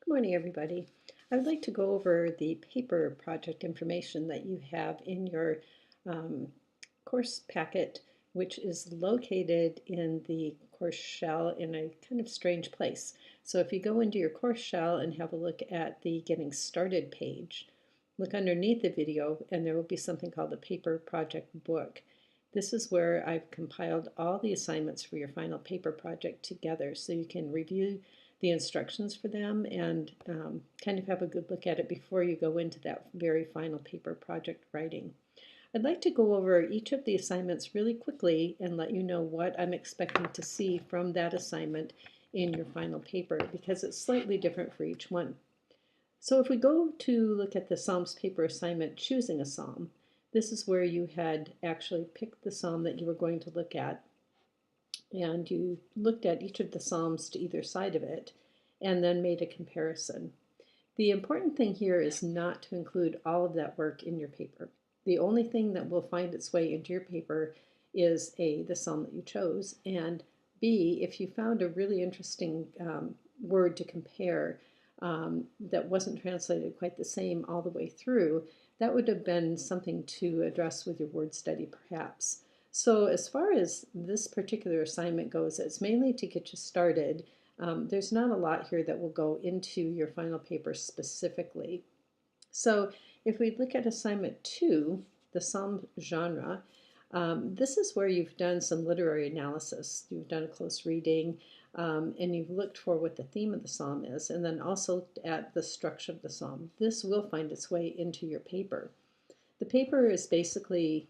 Good morning, everybody. I would like to go over the paper project information that you have in your um, course packet, which is located in the course shell in a kind of strange place. So if you go into your course shell and have a look at the Getting Started page, look underneath the video and there will be something called the Paper Project Book. This is where I've compiled all the assignments for your final paper project together so you can review the instructions for them and kind of have a good look at it before you go into that very final paper project writing. I'd like to go over each of the assignments really quickly and let you know what I'm expecting to see from that assignment in your final paper because it's slightly different for each one. So if we go to look at the Psalms paper assignment, Choosing a Psalm, this is where you had actually picked the psalm that you were going to look at, and you looked at each of the psalms to either side of it and then made a comparison. The important thing here is not to include all of that work in your paper. The only thing that will find its way into your paper is A, the psalm that you chose, and B, if you found a really interesting word to compare that wasn't translated quite the same all the way through, that would have been something to address with your word study perhaps. So as far as this particular assignment goes, it's mainly to get you started. There's not a lot here that will go into your final paper specifically. So if we look at assignment 2, the psalm genre, this is where you've done some literary analysis. You've done a close reading and you've looked for what the theme of the psalm is and then also at the structure of the psalm. This will find its way into your paper. The paper is basically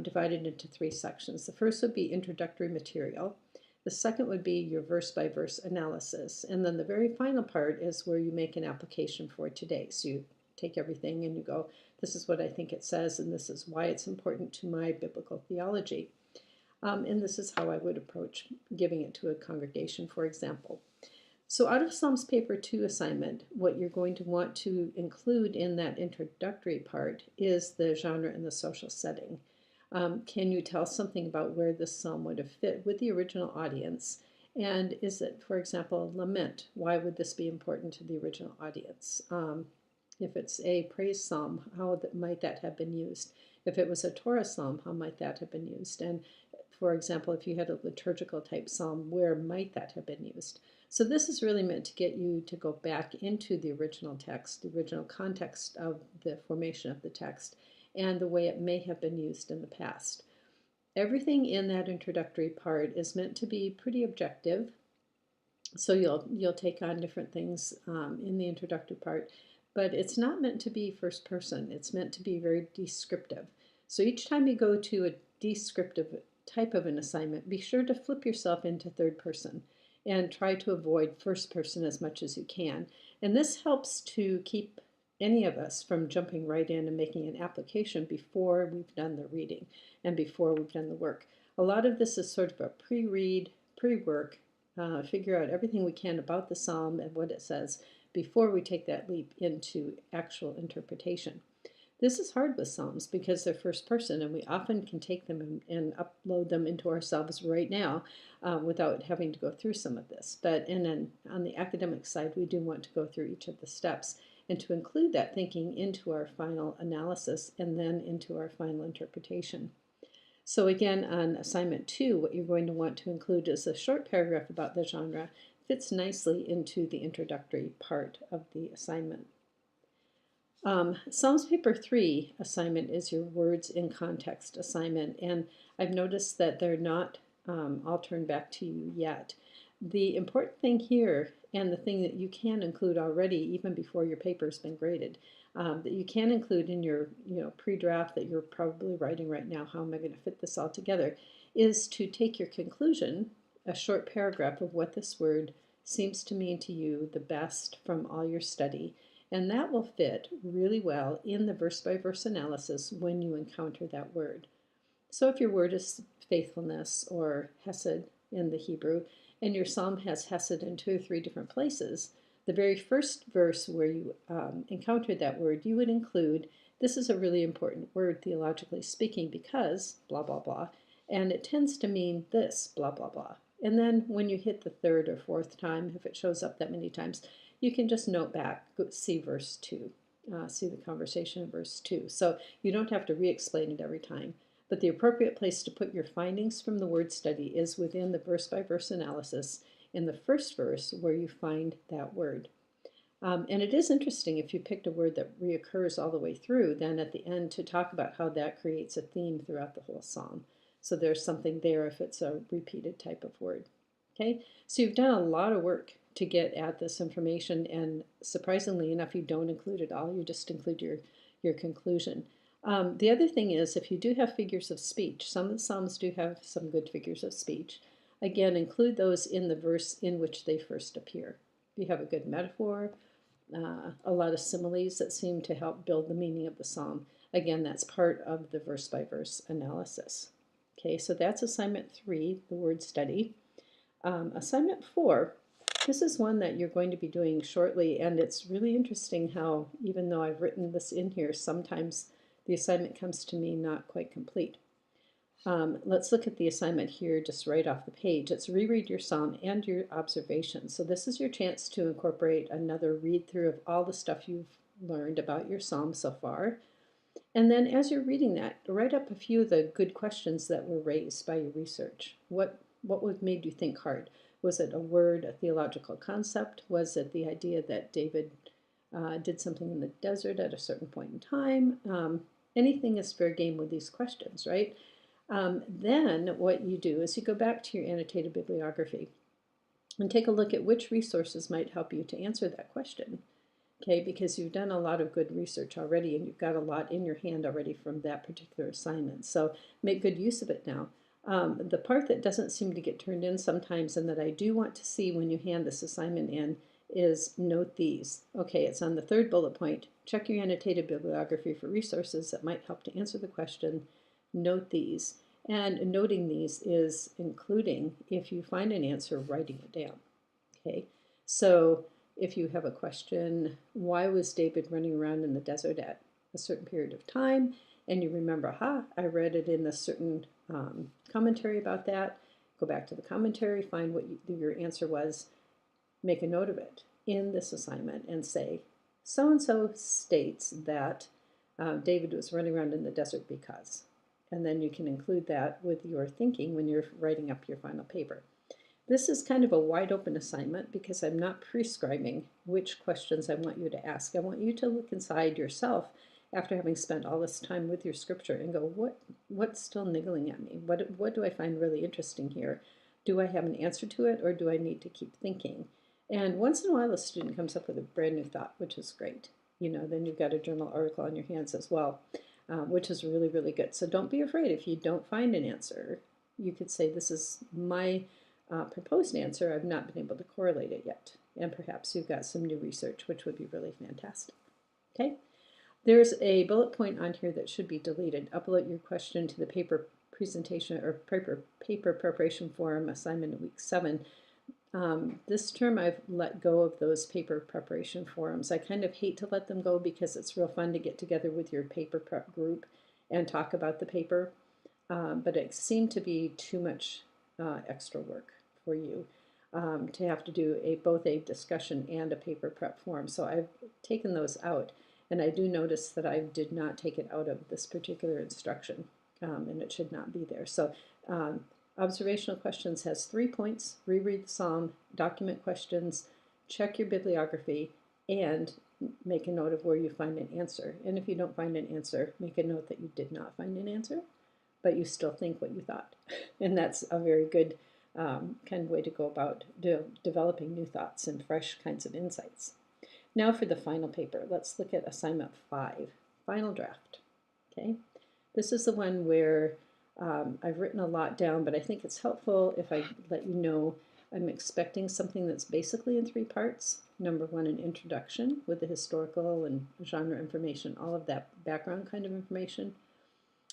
divided into 3 sections. The first would be introductory material. The second would be your verse-by-verse analysis. And then the very final part is where you make an application for today. So you take everything and you go, this is what I think it says, and this is why it's important to my biblical theology. And this is how I would approach giving it to a congregation, for example. So out of Psalms Paper 2 assignment, what you're going to want to include in that introductory part is the genre and the social setting. Can you tell something about where this psalm would have fit with the original audience? And is it, for example, a lament? Why would this be important to the original audience? If it's a praise psalm, how might that have been used? If it was a Torah psalm, how might that have been used? And for example, if you had a liturgical type psalm, where might that have been used? So this is really meant to get you to go back into the original text, the original context of the formation of the text, and the way it may have been used in the past. Everything in that introductory part is meant to be pretty objective. So you'll take on different things in the introductory part, but it's not meant to be first person. It's meant to be very descriptive. So each time you go to a descriptive type of an assignment, be sure to flip yourself into third person and try to avoid first person as much as you can. And this helps to keep any of us from jumping right in and making an application before we've done the reading and before we've done the work. A lot of this is sort of a pre-read, pre-work, figure out everything we can about the psalm and what it says before we take that leap into actual interpretation. This is hard with psalms because they're first person and we often can take them and upload them into ourselves right now without having to go through some of this. But and then on the academic side, we do want to go through each of the steps and to include that thinking into our final analysis and then into our final interpretation. So again, on assignment 2, what you're going to want to include is a short paragraph about the genre. Fits nicely into the introductory part of the assignment. Psalms Paper 3 assignment is your words in context assignment, and I've noticed that they're not all turned back to you yet. The important thing here, and the thing that you can include already even before your paper's been graded, that you can include in your pre-draft that you're probably writing right now, how am I going to fit this all together, is to take your conclusion, a short paragraph of what this word seems to mean to you the best from all your study, and that will fit really well in the verse-by-verse analysis when you encounter that word. So if your word is faithfulness or hesed in the Hebrew, and your psalm has hesed in 2 or 3 different places, the very first verse where you encountered that word, you would include, this is a really important word theologically speaking because blah, blah, blah, and it tends to mean this, blah, blah, blah. And then when you hit the third or fourth time, if it shows up that many times, you can just note back, see verse 2, see the conversation in verse 2. So you don't have to re-explain it every time. But the appropriate place to put your findings from the word study is within the verse-by-verse analysis in the first verse where you find that word. And it is interesting if you picked a word that reoccurs all the way through, then at the end to talk about how that creates a theme throughout the whole psalm. So there's something there if it's a repeated type of word. Okay, so you've done a lot of work to get at this information, and surprisingly enough, you don't include it all, you just include your conclusion. The other thing is, if you do have figures of speech, some of the Psalms do have some good figures of speech. Again, include those in the verse in which they first appear. If you have a good metaphor, a lot of similes that seem to help build the meaning of the psalm. Again, that's part of the verse-by-verse analysis. Okay, so that's assignment 3, the word study. Assignment 4, this is one that you're going to be doing shortly, and it's really interesting how, even though I've written this in here, sometimes the assignment comes to me not quite complete. Let's look at the assignment here just right off the page. It's reread your psalm and your observations. So this is your chance to incorporate another read through of all the stuff you've learned about your psalm so far. And then as you're reading that, write up a few of the good questions that were raised by your research. What made you think hard? Was it a word, a theological concept? Was it the idea that David did something in the desert at a certain point in time? Anything is fair game with these questions, right? Then what you do is you go back to your annotated bibliography and take a look at which resources might help you to answer that question. Okay, because you've done a lot of good research already and you've got a lot in your hand already from that particular assignment. So make good use of it now. The part that doesn't seem to get turned in sometimes and that I do want to see when you hand this assignment in is note these. Okay, it's on the third bullet point. Check your annotated bibliography for resources that might help to answer the question. Note these. And noting these is including, if you find an answer, writing it down. Okay, so if you have a question, why was David running around in the desert at a certain period of time? And you remember, I read it in a certain commentary about that. Go back to the commentary, find what your answer was, make a note of it in this assignment and say, so-and-so states that David was running around in the desert because. And then you can include that with your thinking when you're writing up your final paper. This is kind of a wide open assignment because I'm not prescribing which questions I want you to ask. I want you to look inside yourself after having spent all this time with your scripture and go, what's still niggling at me? What do I find really interesting here? Do I have an answer to it, or do I need to keep thinking? And once in a while a student comes up with a brand new thought, which is great. You know, then you've got a journal article on your hands as well. Which is really, really good. So don't be afraid if you don't find an answer. You could say, this is my proposed answer. I've not been able to correlate it yet. And perhaps you've got some new research, which would be really fantastic. Okay? There's a bullet point on here that should be deleted. Upload your question to the paper presentation or paper preparation forum assignment in week 7. This term I've let go of those paper preparation forums. I kind of hate to let them go because it's real fun to get together with your paper prep group and talk about the paper, but it seemed to be too much extra work for you to have to do both a discussion and a paper prep forum. So I've taken those out, and I do notice that I did not take it out of this particular instruction, and it should not be there. So observational questions has 3 points: reread the psalm, document questions, check your bibliography, and make a note of where you find an answer. And if you don't find an answer, make a note that you did not find an answer, but you still think what you thought. And that's a very good kind of way to go about developing new thoughts and fresh kinds of insights. Now for the final paper, let's look at assignment 5, final draft. Okay, this is the one where I've written a lot down, but I think it's helpful if I let you know I'm expecting something that's basically in 3 parts. Number 1, an introduction with the historical and genre information, all of that background kind of information.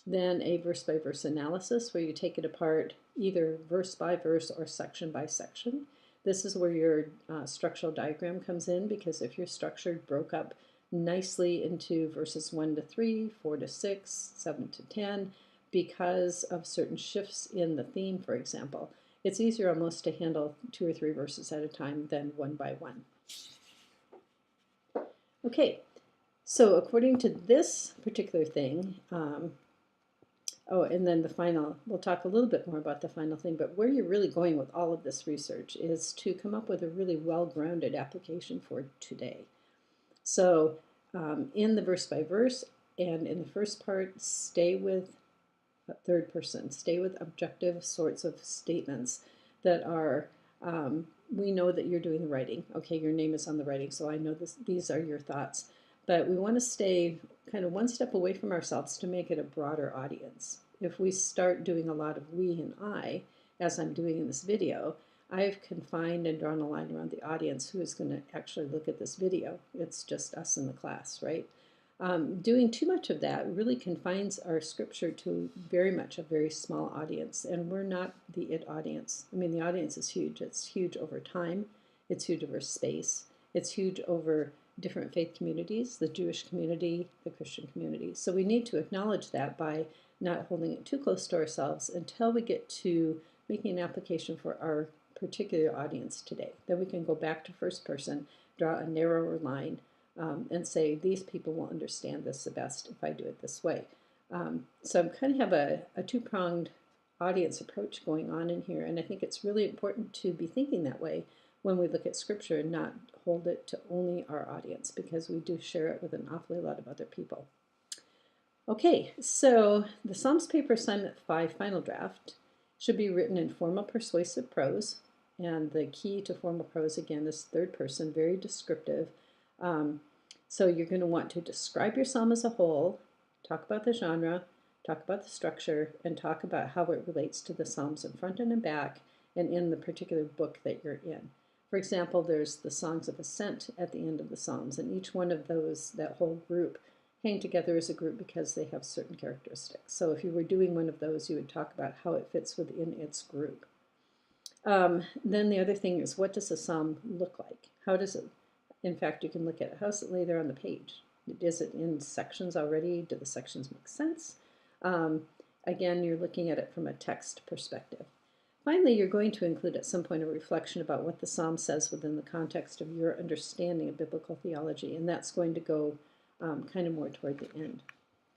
Then a verse-by-verse analysis where you take it apart either verse by verse or section by section. This is where your structural diagram comes in, because if your structure broke up nicely into verses 1 to 3, 4 to 6, 7 to 10, because of certain shifts in the theme, for example, It's easier almost to handle 2 or 3 verses at a time than one by one. Okay, so according to this particular thing, oh, and then the final, we'll talk a little bit more about the final thing, but where you're really going with all of this research is to come up with a really well-grounded application for today. So in the verse by verse and in the first part, stay with third person, stay with objective sorts of statements that are, we know that you're doing the writing. Okay, your name is on the writing, so I know these are your thoughts. But we want to stay kind of one step away from ourselves to make it a broader audience. If we start doing a lot of we and I, as I'm doing in this video, I've confined and drawn a line around the audience who is going to actually look at this video. It's just us in the class, right? Doing too much of that really confines our scripture to very much a very small audience, and we're not the it audience. I mean, the audience is huge. It's huge over time. It's huge over space. It's huge over different faith communities, the Jewish community, the Christian community. So we need to acknowledge that by not holding it too close to ourselves until we get to making an application for our particular audience today. Then we can go back to first person, draw a narrower line, and say these people will understand this the best if I do it this way. So I kind of have a two-pronged audience approach going on in here, and I think it's really important to be thinking that way when we look at scripture and not hold it to only our audience, because we do share it with an awfully lot of other people. Okay, so the Psalms Paper Assignment 5 final draft should be written in formal persuasive prose, and the key to formal prose again is third person, very descriptive. So you're going to want to describe your psalm as a whole, talk about the genre, talk about the structure, and talk about how it relates to the psalms in front and in back and in the particular book that you're in. For example, there's the songs of ascent at the end of the psalms, and each one of those, that whole group, hang together as a group because they have certain characteristics. So if you were doing one of those, you would talk about how it fits within its group. Then the other thing is, what does a psalm look like? How does it, in fact, you can look at it, how does it lay there on the page? Is it in sections already? Do the sections make sense? Again, you're looking at it from a text perspective. Finally, you're going to include at some point a reflection about what the psalm says within the context of your understanding of biblical theology, and that's going to go kind of more toward the end.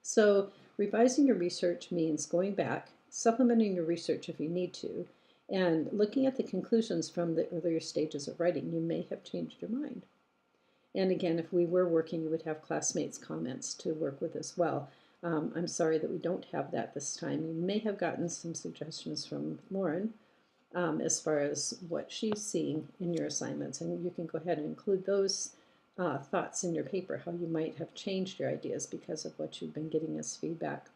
So revising your research means going back, supplementing your research if you need to, and looking at the conclusions from the earlier stages of writing. You may have changed your mind. And again, if we were working, you would have classmates' comments to work with as well. I'm sorry that we don't have that this time. You may have gotten some suggestions from Lauren as far as what she's seeing in your assignments, and you can go ahead and include those thoughts in your paper, how you might have changed your ideas because of what you've been getting as feedback.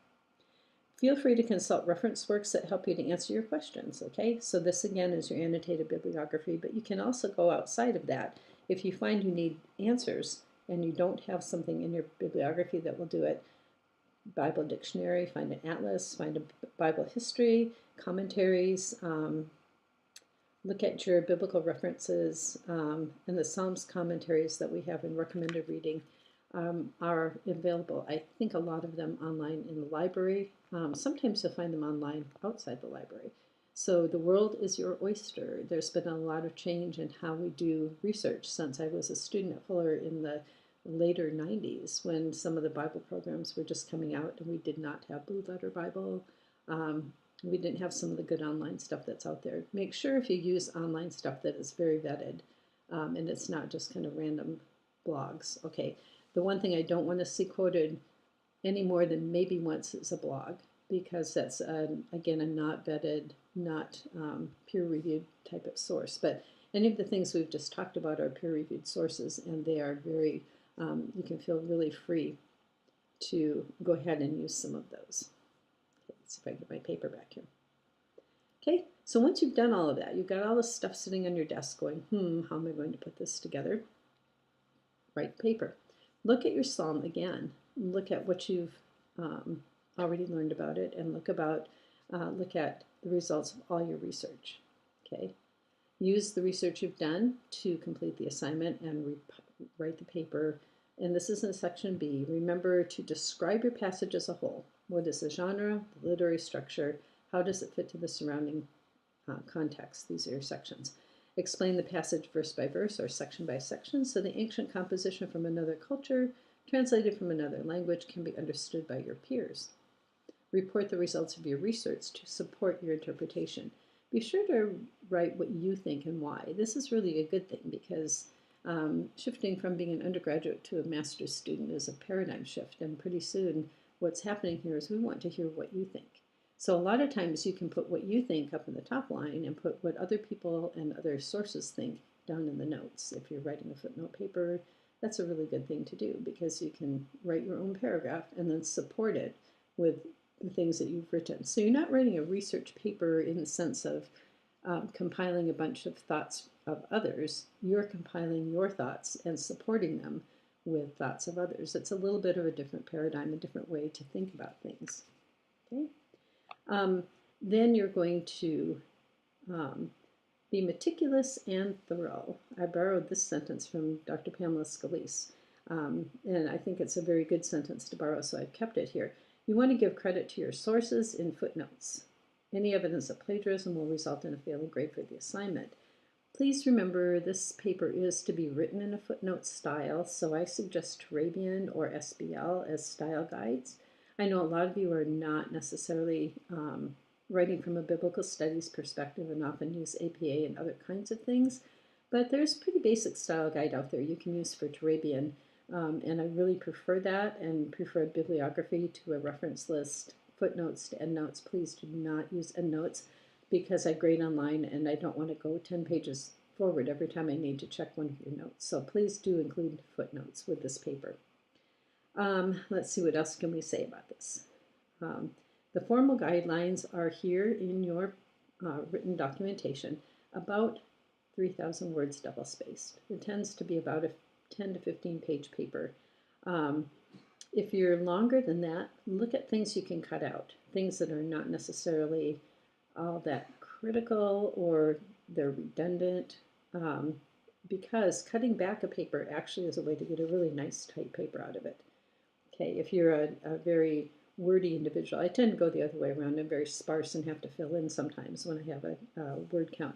Feel free to consult reference works that help you to answer your questions, okay? So this again is your annotated bibliography, but you can also go outside of that. If you find you need answers and you don't have something in your bibliography that will do it, Bible dictionary, find an atlas, find a Bible history, commentaries, look at your biblical references, and the Psalms commentaries that we have in recommended reading are available. I think a lot of them online in the library. Sometimes you'll find them online outside the library. So the world is your oyster. There's been a lot of change in how we do research since I was a student at Fuller in the later 90s, when some of the Bible programs were just coming out and we did not have Blue Letter Bible. We didn't have some of the good online stuff that's out there. Make sure if you use online stuff that is very vetted and it's not just kind of random blogs. Okay, the one thing I don't want to see quoted any more than maybe once is a blog, because that's, again, a not vetted, not peer-reviewed type of source. But any of the things we've just talked about are peer-reviewed sources, and they are very, you can feel really free to go ahead and use some of those. Okay, let's see if I can get my paper back here. Okay, so once you've done all of that, you've got all this stuff sitting on your desk going, how am I going to put this together? Write paper. Look at your psalm again. Look at what you've already learned about it, and look at the results of all your research. Okay, use the research you've done to complete the assignment and write the paper. And this is in section B. Remember to describe your passage as a whole. What is the genre, the literary structure? How does it fit to the surrounding context. These are your sections. Explain the passage verse by verse or section by section so the ancient composition from another culture, translated from another language, can be understood by your peers. Report the results of your research to support your interpretation. Be sure to write what you think and why. This is really a good thing because shifting from being an undergraduate to a master's student is a paradigm shift, and pretty soon what's happening here is we want to hear what you think. So a lot of times you can put what you think up in the top line and put what other people and other sources think down in the notes. If you're writing a footnote paper, that's a really good thing to do because you can write your own paragraph and then support it with the things that you've written. So you're not writing a research paper in the sense of compiling a bunch of thoughts of others. You're compiling your thoughts and supporting them with thoughts of others. It's a little bit of a different paradigm, a different way to think about things. Okay. Then you're going to be meticulous and thorough. I borrowed this sentence from Dr. Pamela Scalise, and I think it's a very good sentence to borrow, so I've kept it here. You want to give credit to your sources in footnotes. Any evidence of plagiarism will result in a failing grade for the assignment. Please remember this paper is to be written in a footnote style, so I suggest Turabian or SBL as style guides. I know a lot of you are not necessarily writing from a biblical studies perspective and often use APA and other kinds of things, but there's a pretty basic style guide out there you can use for Turabian, and I really prefer that and prefer bibliography to a reference list, footnotes to endnotes. Please do not use endnotes because I grade online and I don't want to go 10 pages forward every time I need to check one of your notes. So please do include footnotes with this paper. Let's see, what else can we say about this? The formal guidelines are here in your written documentation, about 3,000 words double-spaced. It tends to be about a 10 to 15 page paper. If you're longer than that, look at things you can cut out, things that are not necessarily all that critical or they're redundant, because cutting back a paper actually is a way to get a really nice tight paper out of it. Okay, if you're a very wordy individual, I tend to go the other way around. I'm very sparse and have to fill in sometimes when I have a word count.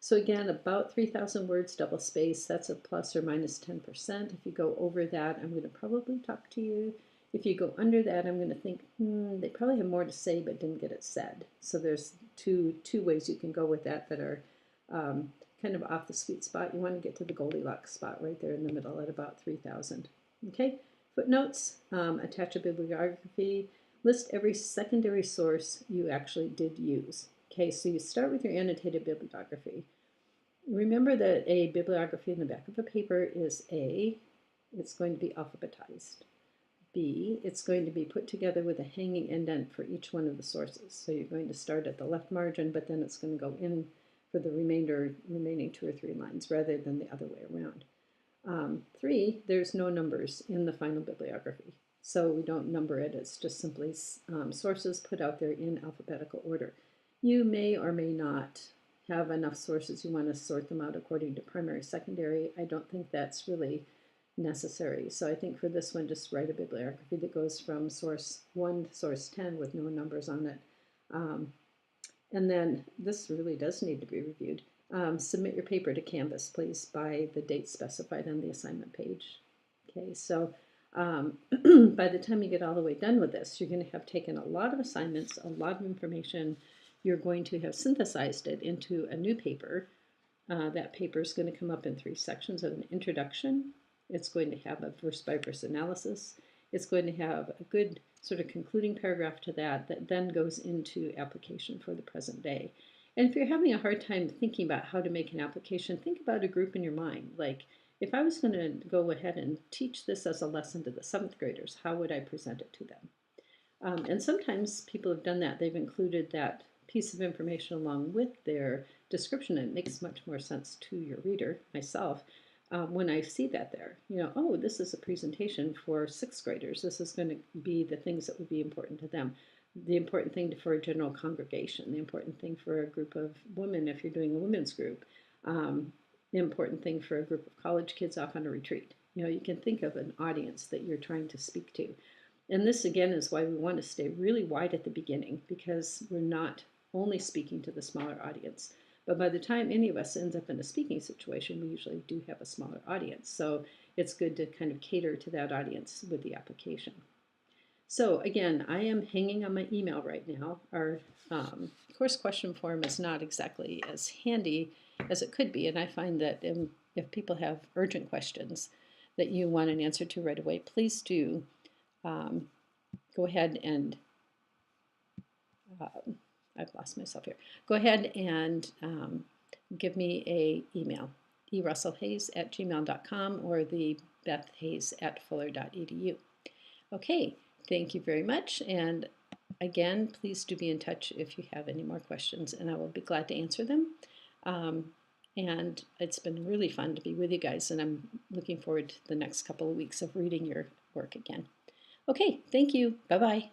So again, about 3,000 words double space, that's a plus or minus 10%. If you go over that, I'm going to probably talk to you. If you go under that, I'm going to think, they probably have more to say but didn't get it said. So there's two ways you can go with that are kind of off the sweet spot. You want to get to the Goldilocks spot right there in the middle at about 3,000. Okay, footnotes, attach a bibliography, list every secondary source you actually did use. Okay, so you start with your annotated bibliography. Remember that a bibliography in the back of a paper is A, it's going to be alphabetized. B, it's going to be put together with a hanging indent for each one of the sources. So you're going to start at the left margin, but then it's going to go in for the remaining 2 or 3 lines rather than the other way around. 3, there's no numbers in the final bibliography. So we don't number it, it's just simply sources put out there in alphabetical order. You may or may not have enough sources. You want to sort them out according to primary, secondary. I don't think that's really necessary. So I think for this one, just write a bibliography that goes from source 1 to source 10 with no numbers on it. And then this really does need to be reviewed. Submit your paper to Canvas, please, by the date specified on the assignment page. Okay, so by the time you get all the way done with this, you're going to have taken a lot of assignments, a lot of information. You're going to have synthesized it into a new paper. That paper is going to come up in 3 sections of an introduction. It's going to have a verse-by-verse analysis. It's going to have a good sort of concluding paragraph to that then goes into application for the present day. And if you're having a hard time thinking about how to make an application, think about a group in your mind. Like, if I was going to go ahead and teach this as a lesson to the 7th graders, how would I present it to them? And sometimes people have done that. They've included that piece of information along with their description, and it makes much more sense to your reader, myself, when I see that there. Oh, this is a presentation for 6th graders. This is going to be the things that would be important to them. The important thing for a general congregation, the important thing for a group of women if you're doing a women's group, the important thing for a group of college kids off on a retreat. You can think of an audience that you're trying to speak to. And this, again, is why we want to stay really wide at the beginning, because we're not only speaking to the smaller audience. But by the time any of us ends up in a speaking situation, we usually do have a smaller audience. So it's good to kind of cater to that audience with the application. So again, I am hanging on my email right now. Our course question form is not exactly as handy as it could be, and I find that if people have urgent questions that you want an answer to right away, please do go ahead and I've lost myself here. Go ahead and give me a email, erussellhayes@gmail.com or the bethhayes@fuller.edu. Okay, thank you very much. And again, please do be in touch if you have any more questions, and I will be glad to answer them. And it's been really fun to be with you guys, and I'm looking forward to the next couple of weeks of reading your work again. Okay, thank you. Bye-bye.